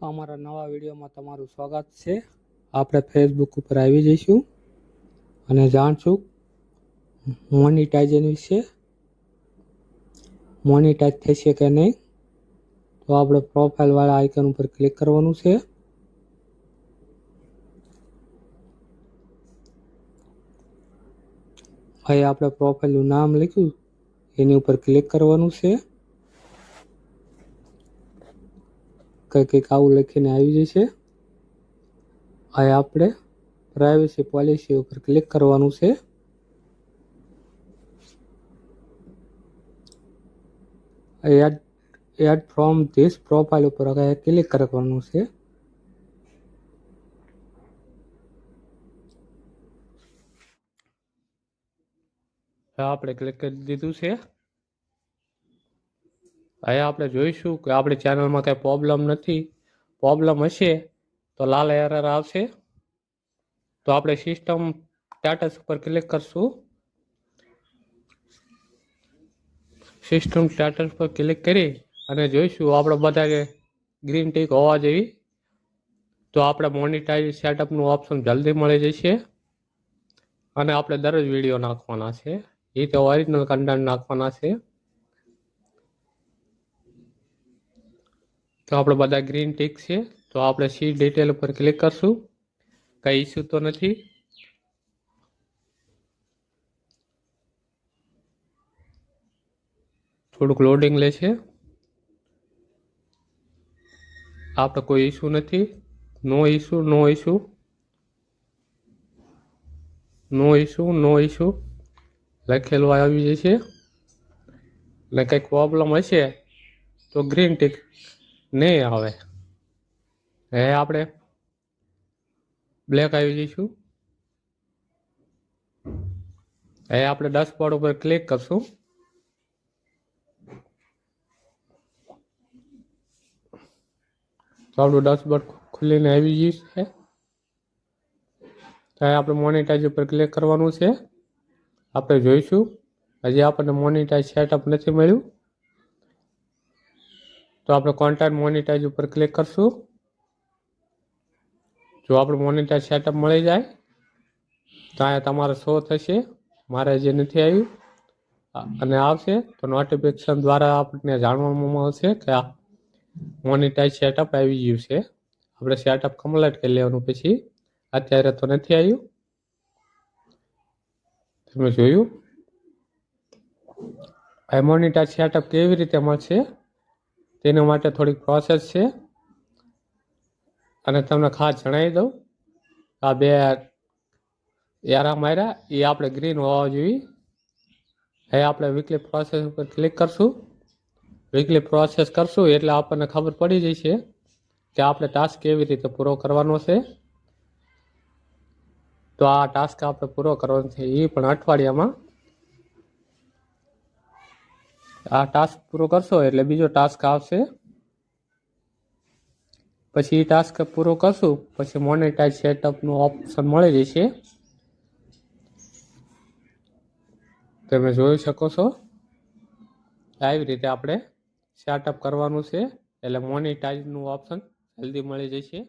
અમારા નવા વિડીયોમાં તમારું સ્વાગત છે। આપણે ફેસબુક ઉપર આવી જઈશું અને જાણશું મોનિટાઇઝેશન વિશે। મોનિટાઇઝ થશે કે નહીં, તો આપણે પ્રોફાઇલ વાળા આઇકન ઉપર ક્લિક કરવાનું છે। અહીં આપણે પ્રોફાઇલનું નામ લખ્યું એની ઉપર ક્લિક કરવાનું છે। કંઈક આવું લખીને આવી જશે। અહીં આપણે પ્રાઇવસી પોલિસી ઉપર ક્લિક કરવાનું છે। એડ ફ્રોમ ધીસ પ્રોફાઇલ ઉપર ક્લિક કરવાનું છે। આપણે ક્લિક કરી દીધું છે। અહીં આપણે જોઈશું કે આપણી ચેનલમાં કંઈ પ્રોબ્લેમ નથી। પ્રોબ્લેમ હશે તો લાલ એરર આવશે। તો આપણે સિસ્ટમ સ્ટેટસ ઉપર ક્લિક કરશું। સિસ્ટમ સ્ટેટસ પર ક્લિક કરી અને જોઈશું આપણે બધા ગ્રીન ટીક હોવા જોઈએ, તો આપણે મોનિટાઇઝ સેટઅપનું ઓપ્શન જલ્દી મળી જશે। અને આપણે દરરોજ વિડીયો નાખવાના છે, એ તો ઓરિજિનલ કન્ટેન્ટ નાખવાના છે। તો આપણે બધા ગ્રીન ટીક છે, તો આપણે સી ડિટેલ ઉપર ક્લિક કરશું। કંઈ ઇસ્યુ તો નથી। થોડુંક લોડિંગ લેશે। આપણે કોઈ ઇસ્યુ નથી। નો ઇસ્યુ, નો ઇસ્યુ, નો ઇસ્યુ, નો ઇસ્યુ લખેલું આવી જશે। ને કંઈક પ્રોબ્લેમ હશે તો ગ્રીન ટીક નહીં આવે। હવે આપણે બ્લેક આવી જઈશું। હવે આપણે ડેશબોર્ડ ઉપર ક્લિક કરશું। તો આપણું ડેશબોર્ડ ખુલીને આવી ગયું છે। તો આપણે મોનિટાઇઝ ઉપર ક્લિક કરવાનું છે। આપણે જોઈશું હજી આપણને મોનિટાઇઝ સેટઅપ નથી મળ્યું, તો આપણે કોન્ટેન્ટ મોનિટાઇઝ ઉપર ક્લિક કરશું। જો આપણું મોનિટાઇઝ સેટઅપ મળી જાય તો અહીંયા તમારે શો થશે। મારે જે નથી આવ્યું અને આવશે તો નોટિફિકેશન દ્વારા આપણને જાણવામાં મળશે કે આ મોનિટાઇઝ સેટઅપ આવી ગયું છે। આપણે સેટઅપ કમ્પ્લીટ કરી લેવાનું પછી। અત્યારે તો નથી આવ્યું, તમે જોયું। આ મોનિટાઇઝ સેટઅપ કેવી રીતે મળશે તેના માટે થોડીક પ્રોસેસ છે, અને તમને ખાસ જણાવી દઉં, આ બે એરા માર્યા એ આપણે ગ્રીન હોવા જોઈએ। એ આપણે વીકલી પ્રોસેસ ઉપર ક્લિક કરશું। વીકલી પ્રોસેસ કરશું એટલે આપણને ખબર પડી જશે કે આપણે ટાસ્ક કેવી રીતે પૂરો કરવાનો છે। તો આ ટાસ્ક આપણે પૂરો કરવાનો છે એ પણ અઠવાડિયામાં। આ ટાસ્ક પૂરો કરશો એટલે બીજો ટાસ્ક આવશે। પછી એ ટાસ્ક પૂરો કરશું પછી મોનેટાઇઝ સેટઅપનું ઓપ્શન મળી જશે। તમે જોઈ શકો છો આવી રીતે આપણે સેટઅપ કરવાનું છે, એટલે મોનેટાઇઝનું ઓપ્શન જલ્દી મળી જશે।